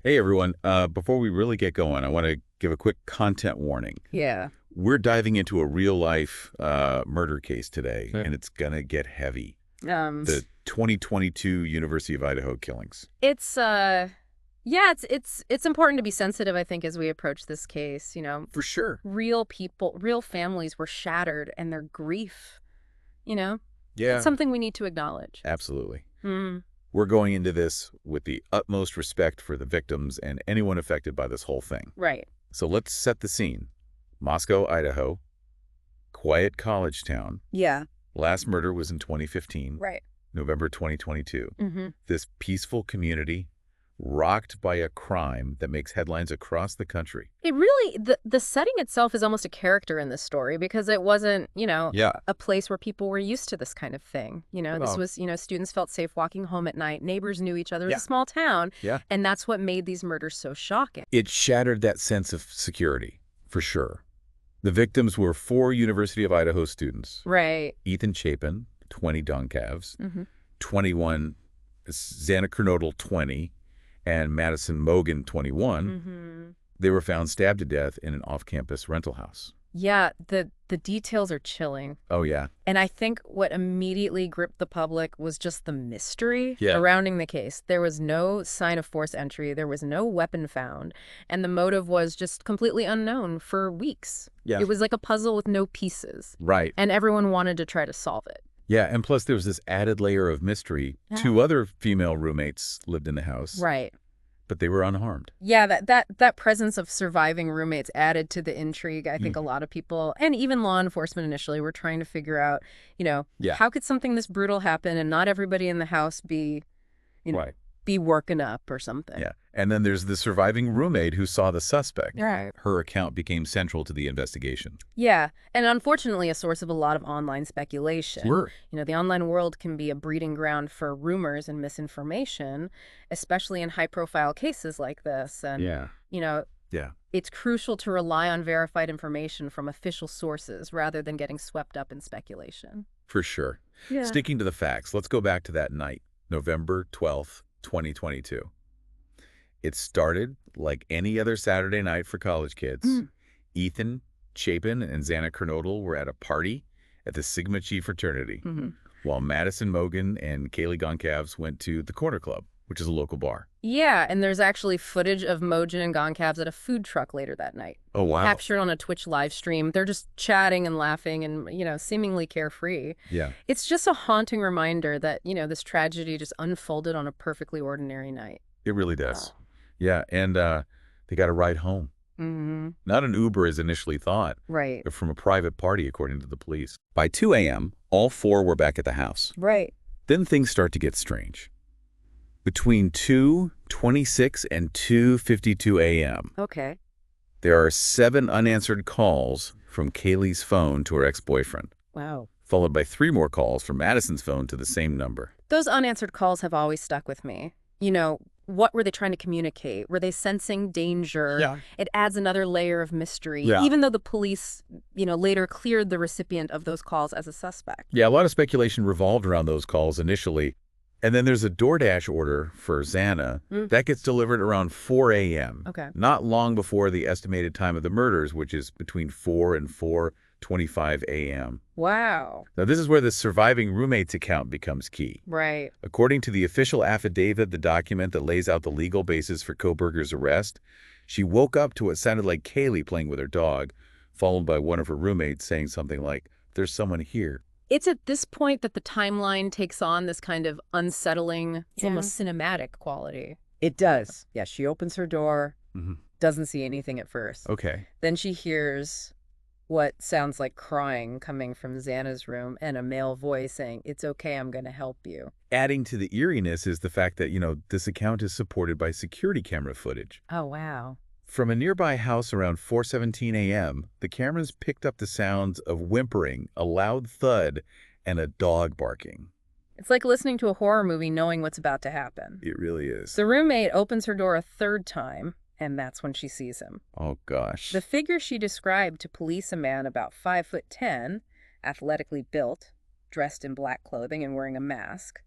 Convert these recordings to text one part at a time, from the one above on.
Hey everyone, before we really get going, I want to give a quick content warning. Yeah. We're diving into a real-life murder case today, Yeah. and it's gonna get heavy. Um, The 2022 University of Idaho killings. it's yeah, it's important to be sensitive, I think, as we approach this case. For sure. Real people, real families were shattered and their grief, you know? It's Yeah, something we need to acknowledge. absolutely. Mm, We're going into this with the utmost respect for the victims and anyone affected by this whole thing. right. So let's set the scene. Moscow, Idaho, quiet college town. Yeah. Last murder was in 2015, Right. November 2022. Mm-hmm. This peaceful community rocked by a crime that makes headlines across the country. It really, the setting itself is almost a character in this story because it wasn't, Yeah. a place where people were used to this kind of thing. This Well, was, students felt safe walking home at night. Neighbors knew each other. It was Yeah. a small town. Yeah. And that's what made these murders so shocking. It shattered that sense of security, for sure. The victims were 4 University of Idaho students. Right. Ethan Chapin, 20 Doncavs, Mm-hmm. 21 Xana 20, and Madison Mogan, 21. Mm-hmm. They were found stabbed to death in an off-campus rental house. Yeah, the details are chilling. Oh, yeah. And I think what immediately gripped the public was just the mystery Yeah. surrounding the case. There was no sign of forced entry. There was no weapon found. And the motive was just completely unknown for weeks. Yeah. It was like a puzzle with no pieces. Right. And everyone wanted to try to solve it. Yeah, and plus there was this added layer of mystery. Yeah. 2 other female roommates lived in the house, Right. but they were unharmed. Yeah, that presence of surviving roommates added to the intrigue. I think a lot of people, and even law enforcement initially, were trying to figure out, Yeah. how could something this brutal happen and not everybody in the house be, Right. be working up or something. Yeah. And then there's the surviving roommate who saw the suspect. Right. Her account became central to the investigation. Yeah, and unfortunately a source of a lot of online speculation. Sure. The online world can be a breeding ground for rumors and misinformation, especially in high-profile cases like this. And, Yeah. Yeah. it's crucial to rely on verified information from official sources rather than getting swept up in speculation. For sure. Yeah. Sticking to the facts, let's go back to that night, November 12th, 2022. It started like any other Saturday night for college kids. Ethan Chapin and Xana were at a party at the Sigma Chi fraternity, while Madison Mogan and Kaylee Goncalves went to the Corner Club, which is a local bar. Yeah, and there's actually footage of Mojan and Goncalves at a food truck later that night. Oh, wow. Captured on a Twitch live stream. They're just chatting and laughing and, seemingly carefree. Yeah. It's just a haunting reminder that, this tragedy just unfolded on a perfectly ordinary night. It really does. Yeah, and they got a ride home. Mm-hmm. Not an Uber as initially thought, Right. but from a private party, according to the police. By 2 a.m., all 4 were back at the house. Right. Then things start to get strange. Between 2:26 and 2:52 a.m., Okay. there are 7 unanswered calls from Kaylee's phone to her ex-boyfriend, Wow. followed by 3 more calls from Madison's phone to the same number. Those unanswered calls have always stuck with me. What were they trying to communicate? Were they sensing danger? Yeah. It adds another layer of mystery, Yeah. even though the police, later cleared the recipient of those calls as a suspect. Yeah, a lot of speculation revolved around those calls initially. And then there's a DoorDash order for Xana. That gets delivered around 4 a.m. Okay. Not long before the estimated time of the murders, which is between 4 and 4:25 a.m. Wow. Now, this is where the surviving roommate's account becomes key. Right. According to the official affidavit, the document that lays out the legal basis for Kohberger's arrest, she woke up to what sounded like Kaylee playing with her dog, followed by one of her roommates saying something like, "There's someone here." It's at this point that the timeline takes on this kind of unsettling, it's almost cinematic quality. It does. Yeah, she opens her door, Mhm. doesn't see anything at first. Okay. Then she hears what sounds like crying coming from Xana's room and a male voice saying, "It's okay, I'm going to help you." Adding to the eeriness is the fact that, this account is supported by security camera footage. Oh, wow. From a nearby house around 4:17 a.m., the cameras picked up the sounds of whimpering, a loud thud, and a dog barking. It's like listening to a horror movie knowing what's about to happen. It really is. The roommate opens her door a third time, and that's when she sees him. Oh, gosh. The figure she described to police, a man about 5'10", athletically built, dressed in black clothing and wearing a mask.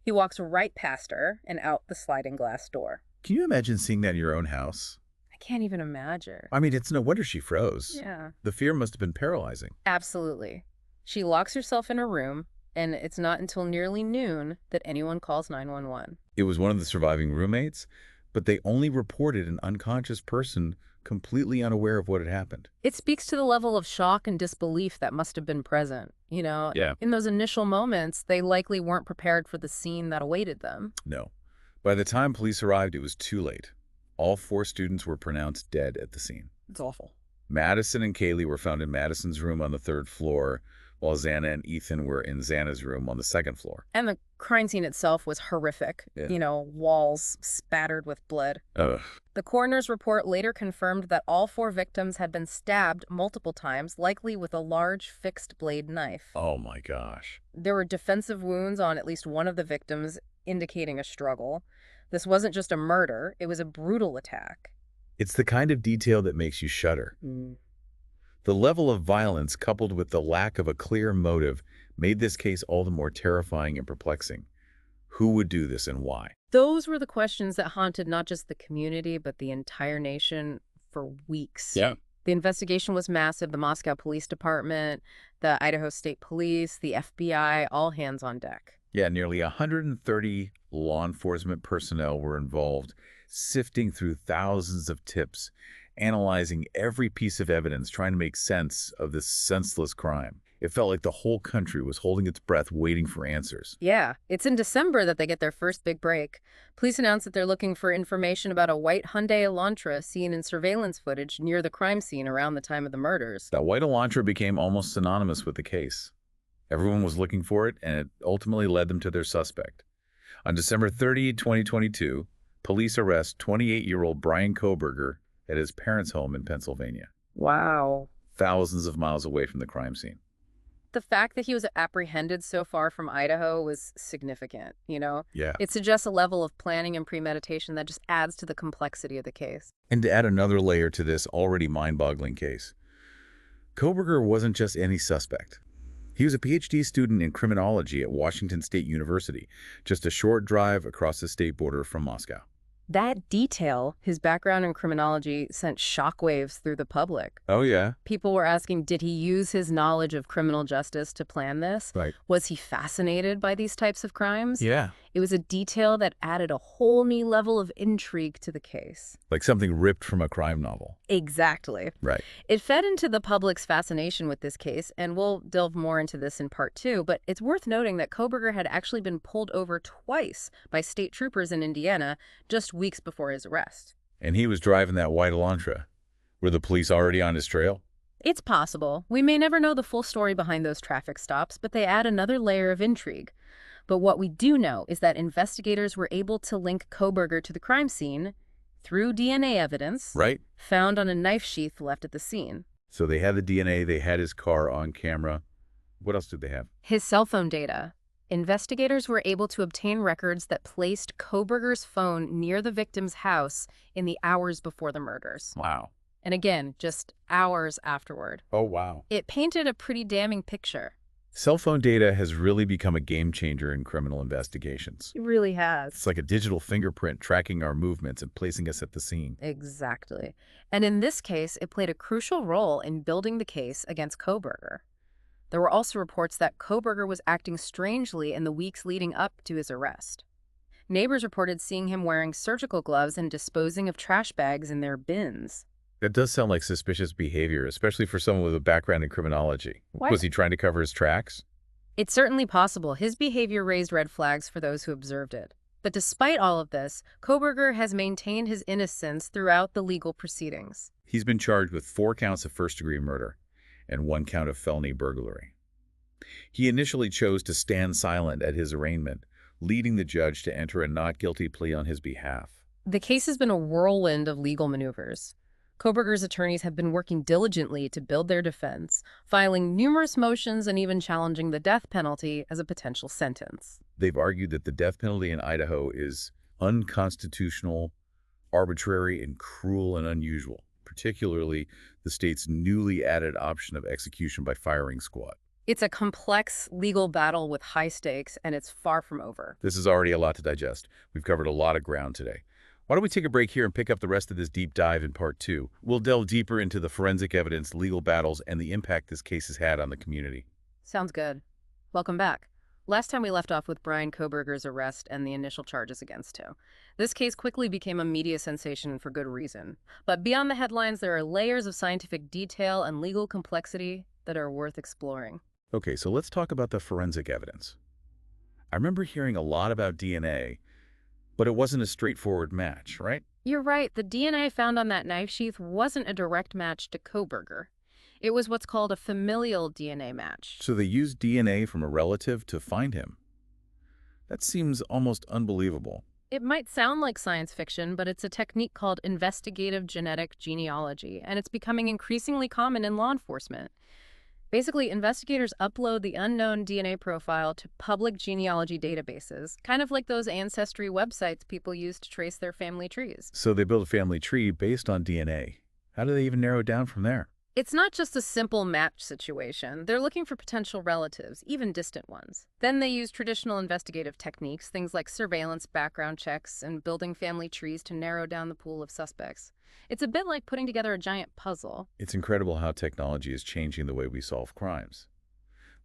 He walks right past her and out the sliding glass door. Can you imagine seeing that in your own house? I can't even imagine. I mean, it's no wonder she froze. Yeah. The fear must have been paralyzing. Absolutely. She locks herself in her room, and it's not until nearly noon that anyone calls 911. It was one of the surviving roommates, but they only reported an unconscious person completely unaware of what had happened. It speaks to the level of shock and disbelief that must have been present. Yeah. In those initial moments, they likely weren't prepared for the scene that awaited them. No. By the time police arrived, it was too late. All 4 students were pronounced dead at the scene. It's awful. Madison and Kaylee were found in Madison's room on the 3rd floor, while Xana and Ethan were in Xana's room on the 2nd floor. And the crime scene itself was horrific. Yeah. Walls spattered with blood. Ugh. The coroner's report later confirmed that all 4 victims had been stabbed multiple times, likely with a large fixed blade knife. Oh my gosh. There were defensive wounds on at least one of the victims, indicating a struggle. This wasn't just a murder, it was a brutal attack. It's the kind of detail that makes you shudder. The level of violence, coupled with the lack of a clear motive, made this case all the more terrifying and perplexing. Who would do this and why? Those were the questions that haunted not just the community, but the entire nation for weeks. Yeah. The investigation was massive. The Moscow Police Department, the Idaho State Police, the FBI, all hands on deck. Yeah, nearly 130 law enforcement personnel were involved, sifting through thousands of tips, analyzing every piece of evidence, trying to make sense of this senseless crime. It felt like the whole country was holding its breath, waiting for answers. Yeah, it's in December that they get their first big break. Police announced that they're looking for information about a white Hyundai Elantra seen in surveillance footage near the crime scene around the time of the murders. That white Elantra became almost synonymous with the case. Everyone was looking for it, and it ultimately led them to their suspect. On December 30, 2022, police arrest 28-year-old Bryan Kohberger at his parents' home in Pennsylvania, Wow. thousands of miles away from the crime scene. The fact that he was apprehended so far from Idaho was significant, Yeah. It suggests a level of planning and premeditation that just adds to the complexity of the case. And to add another layer to this already mind-boggling case, Kohberger wasn't just any suspect. He was a PhD student in criminology at Washington State University, just a short drive across the state border from Moscow. That detail, his background in criminology, sent shockwaves through the public. Oh, yeah. People were asking, did he use his knowledge of criminal justice to plan this? Right. Was he fascinated by these types of crimes? Yeah. It was a detail that added a whole new level of intrigue to the case. Like something ripped from a crime novel. Exactly. Right. It fed into the public's fascination with this case, and we'll delve more into this in part 2, but it's worth noting that Kohberger had actually been pulled over twice by state troopers in Indiana just weeks before his arrest. And he was driving that white Elantra. Were the police already on his trail? It's possible. We may never know the full story behind those traffic stops, but they add another layer of intrigue. But what we do know is that investigators were able to link Kohberger to the crime scene through DNA evidence Right. found on a knife sheath left at the scene. So they had the DNA, they had his car on camera. What else did they have? His cell phone data. Investigators were able to obtain records that placed Kohberger's phone near the victim's house in the hours before the murders. Wow. And again, just hours afterward. Oh, wow. It painted a pretty damning picture. Cell phone data has really become a game changer in criminal investigations. It really has. It's like a digital fingerprint tracking our movements and placing us at the scene. Exactly. And in this case, it played a crucial role in building the case against Kohberger. There were also reports that Kohberger was acting strangely in the weeks leading up to his arrest. Neighbors reported seeing him wearing surgical gloves and disposing of trash bags in their bins. That does sound like suspicious behavior, especially for someone with a background in criminology. What? Was he trying to cover his tracks? It's certainly possible his behavior raised red flags for those who observed it. But despite all of this, Kohberger has maintained his innocence throughout the legal proceedings. He's been charged with 4 counts of first-degree murder and 1 count of felony burglary. He initially chose to stand silent at his arraignment, leading the judge to enter a not guilty plea on his behalf. The case has been a whirlwind of legal maneuvers. Kohberger's attorneys have been working diligently to build their defense, filing numerous motions and even challenging the death penalty as a potential sentence. They've argued that the death penalty in Idaho is unconstitutional, arbitrary, and cruel and unusual, particularly the state's newly added option of execution by firing squad. It's a complex legal battle with high stakes, and it's far from over. This is already a lot to digest. We've covered a lot of ground today. Why don't we take a break here and pick up the rest of this deep dive in part 2? We'll delve deeper into the forensic evidence, legal battles, and the impact this case has had on the community. Sounds good. Welcome back. Last time we left off with Bryan Kohberger's arrest and the initial charges against him. This case quickly became a media sensation for good reason. But beyond the headlines, there are layers of scientific detail and legal complexity that are worth exploring. Okay, so let's talk about the forensic evidence. I remember hearing a lot about DNA, but it wasn't a straightforward match, right? You're right, the DNA found on that knife sheath wasn't a direct match to Kohberger. It was what's called a familial DNA match. So they used DNA from a relative to find him. That seems almost unbelievable. It might sound like science fiction, but it's a technique called investigative genetic genealogy, and it's becoming increasingly common in law enforcement. Basically, investigators upload the unknown DNA profile to public genealogy databases, kind of like those ancestry websites people use to trace their family trees. So they build a family tree based on DNA. How do they even narrow it down from there? It's not just a simple match situation. They're looking for potential relatives, even distant ones. Then they use traditional investigative techniques, things like surveillance, background checks, and building family trees to narrow down the pool of suspects. It's a bit like putting together a giant puzzle. It's incredible how technology is changing the way we solve crimes.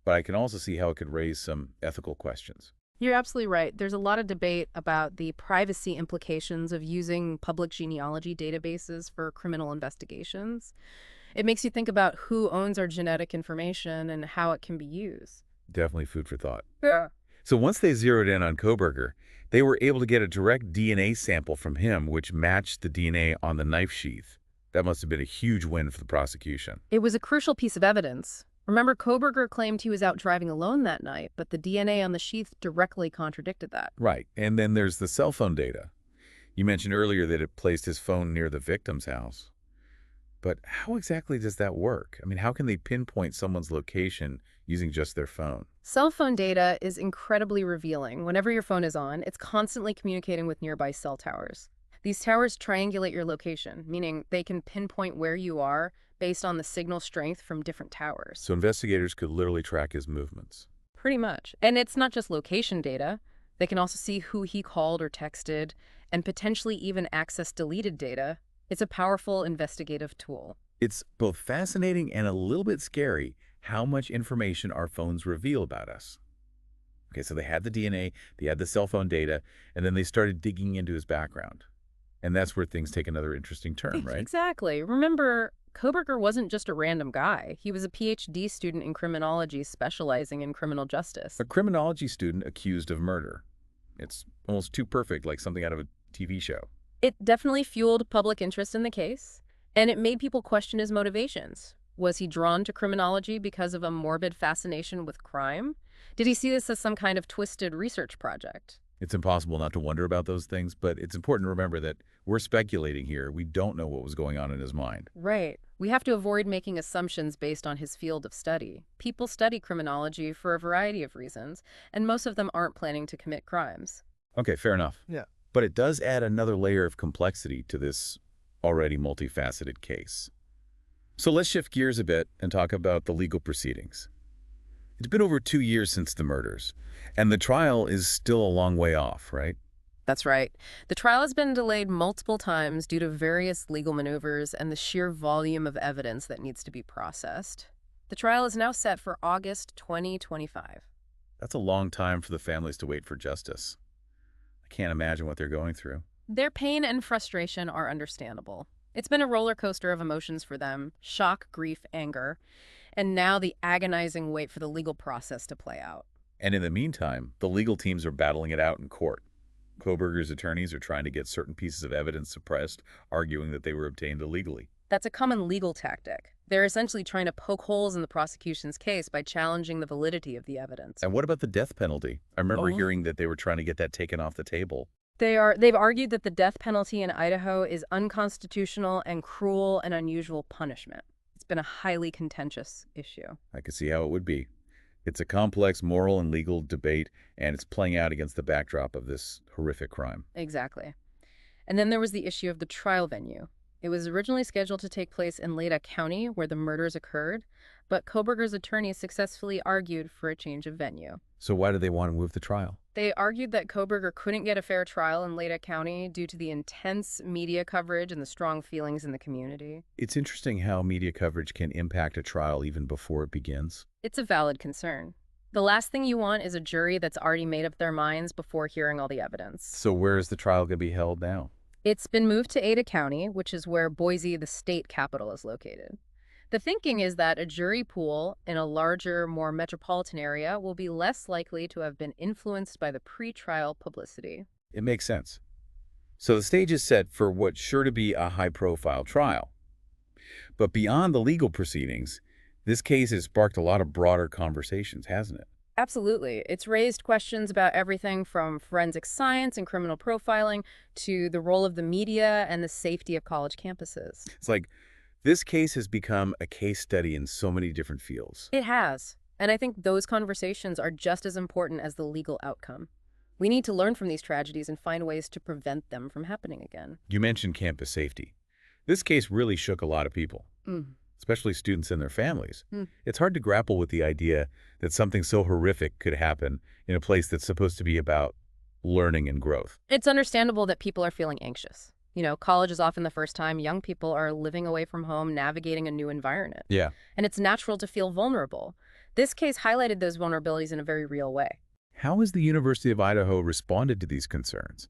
But I can also see how it could raise some ethical questions. You're absolutely right. There's a lot of debate about the privacy implications of using public genealogy databases for criminal investigations. It makes you think about who owns our genetic information and how it can be used. Definitely food for thought. Yeah. So once they zeroed in on Kohberger, they were able to get a direct DNA sample from him, which matched the DNA on the knife sheath. That must have been a huge win for the prosecution. It was a crucial piece of evidence. Remember, Kohberger claimed he was out driving alone that night, but the DNA on the sheath directly contradicted that. Right. And then there's the cell phone data. You mentioned earlier that it placed his phone near the victim's house. But how exactly does that work? I mean, how can they pinpoint someone's location using just their phone? Cell phone data is incredibly revealing. Whenever your phone is on, it's constantly communicating with nearby cell towers. These towers triangulate your location, meaning they can pinpoint where you are based on the signal strength from different towers. So investigators could literally track his movements. Pretty much. And it's not just location data. They can also see who he called or texted, and potentially even access deleted data. It's a powerful investigative tool. It's both fascinating and a little bit scary how much information our phones reveal about us. Okay, so they had the DNA, they had the cell phone data, and then they started digging into his background. And that's where things take another interesting turn, right? Exactly. Remember, Kohberger wasn't just a random guy. He was a PhD student in criminology specializing in criminal justice. A criminology student accused of murder. It's almost too perfect, like something out of a TV show. It definitely fueled public interest in the case, and it made people question his motivations. Was he drawn to criminology because of a morbid fascination with crime? Did he see this as some kind of twisted research project? It's impossible not to wonder about those things, but it's important to remember that we're speculating here. We don't know what was going on in his mind. Right. We have to avoid making assumptions based on his field of study. People study criminology for a variety of reasons, and most of them aren't planning to commit crimes. Okay, fair enough. Yeah. But it does add another layer of complexity to this already multifaceted case. So let's shift gears a bit and talk about the legal proceedings. It's been over 2 years since the murders, and the trial is still a long way off, right? That's right. The trial has been delayed multiple times due to various legal maneuvers and the sheer volume of evidence that needs to be processed. The trial is now set for August 2025. That's a long time for the families to wait for justice. I can't imagine what they're going through. Their pain and frustration are understandable. It's been a roller coaster of emotions for them: shock, grief, anger, and now the agonizing wait for the legal process to play out. And in the meantime, the legal teams are battling it out in court. Kohberger's attorneys are trying to get certain pieces of evidence suppressed, arguing that they were obtained illegally. That's a common legal tactic. They're essentially trying to poke holes in the prosecution's case by challenging the validity of the evidence. And what about the death penalty? I remember hearing that they were trying to get that taken off the table. They've argued that the death penalty in Idaho is unconstitutional and cruel and unusual punishment. It's been a highly contentious issue. I could see how it would be. It's a complex moral and legal debate, and it's playing out against the backdrop of this horrific crime. Exactly. And then there was the issue of the trial venue. It was originally scheduled to take place in Leda County, where the murders occurred, but Kohberger's attorney successfully argued for a change of venue. So why do they want to move the trial? They argued that Kohberger couldn't get a fair trial in Lada County due to the intense media coverage and the strong feelings in the community. It's interesting how media coverage can impact a trial even before it begins. It's a valid concern. The last thing you want is a jury that's already made up their minds before hearing all the evidence. So where is the trial going to be held now? It's been moved to Ada County, which is where Boise, the state capital, is located. The thinking is that a jury pool in a larger, more metropolitan area will be less likely to have been influenced by the pre-trial publicity. It makes sense. So the stage is set for what's sure to be a high-profile trial. But beyond the legal proceedings, this case has sparked a lot of broader conversations, hasn't it? Absolutely. It's raised questions about everything from forensic science and criminal profiling to the role of the media and the safety of college campuses. It's like this case has become a case study in so many different fields. It has. And I think those conversations are just as important as the legal outcome. We need to learn from these tragedies and find ways to prevent them from happening again. You mentioned campus safety. This case really shook a lot of people, especially students and their families. It's hard to grapple with the idea that something so horrific could happen in a place that's supposed to be about learning and growth. It's understandable that people are feeling anxious. You know, college is often the first time young people are living away from home, navigating a new environment. Yeah. And it's natural to feel vulnerable. This case highlighted those vulnerabilities in a very real way. How has the University of Idaho responded to these concerns?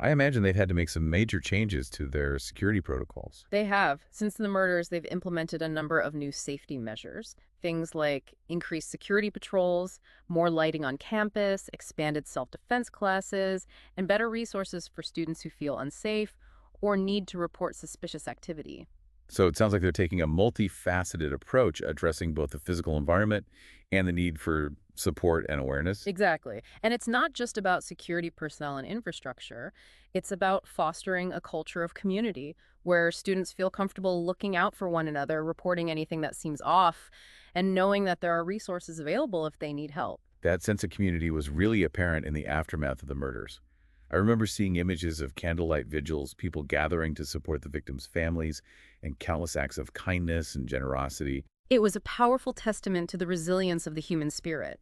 I imagine they've had to make some major changes to their security protocols. They have. Since the murders, they've implemented a number of new safety measures. Things like increased security patrols, more lighting on campus, expanded self-defense classes, and better resources for students who feel unsafe or need to report suspicious activity. So it sounds like they're taking a multifaceted approach, addressing both the physical environment and the need for support and awareness. Exactly. And it's not just about security personnel and infrastructure. It's about fostering a culture of community where students feel comfortable looking out for one another, reporting anything that seems off, and knowing that there are resources available if they need help. That sense of community was really apparent in the aftermath of the murders. I remember seeing images of candlelight vigils, people gathering to support the victims' families, and countless acts of kindness and generosity. It was a powerful testament to the resilience of the human spirit.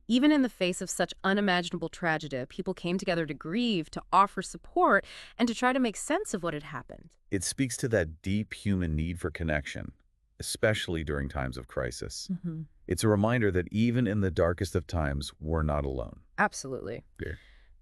Even in the face of such unimaginable tragedy, people came together to grieve, to offer support, and to try to make sense of what had happened. It speaks to that deep human need for connection, especially during times of crisis. It's a reminder that even in the darkest of times, we're not alone. Absolutely. Yeah.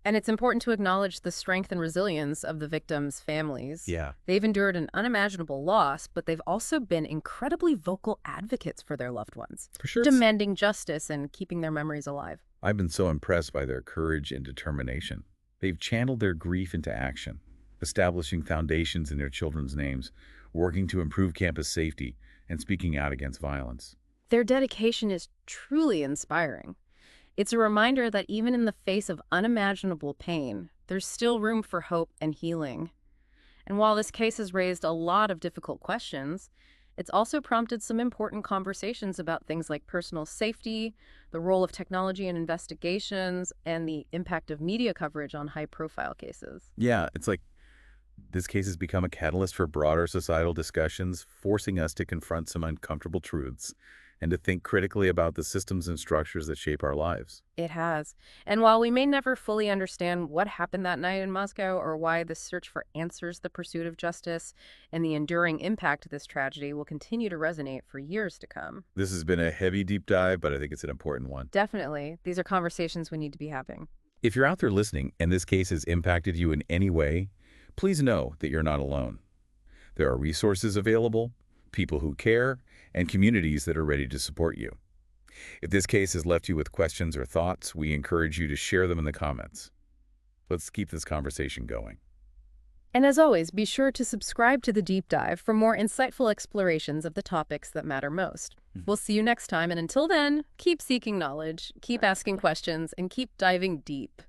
And it's important to acknowledge the strength and resilience of the victims' families. Yeah. They've endured an unimaginable loss, but they've also been incredibly vocal advocates for their loved ones, For sure. demanding justice and keeping their memories alive. I've been so impressed by their courage and determination. They've channeled their grief into action, establishing foundations in their children's names, working to improve campus safety, and speaking out against violence. Their dedication is truly inspiring. It's a reminder that even in the face of unimaginable pain, there's still room for hope and healing. And while this case has raised a lot of difficult questions, it's also prompted some important conversations about things like personal safety, the role of technology in investigations, and the impact of media coverage on high-profile cases. Yeah, it's like this case has become a catalyst for broader societal discussions, forcing us to confront some uncomfortable truths and to think critically about the systems and structures that shape our lives. It has. And while we may never fully understand what happened that night in Moscow or why the search for answers, the pursuit of justice, and the enduring impact of this tragedy will continue to resonate for years to come. This has been a heavy deep dive, but I think it's an important one. Definitely. These are conversations we need to be having. If you're out there listening and this case has impacted you in any way, please know that you're not alone. There are resources available, people who care, and communities that are ready to support you. If this case has left you with questions or thoughts, we encourage you to share them in the comments. Let's keep this conversation going. And as always, be sure to subscribe to The Deep Dive for more insightful explorations of the topics that matter most. We'll see you next time, and until then, keep seeking knowledge, keep asking questions, and keep diving deep.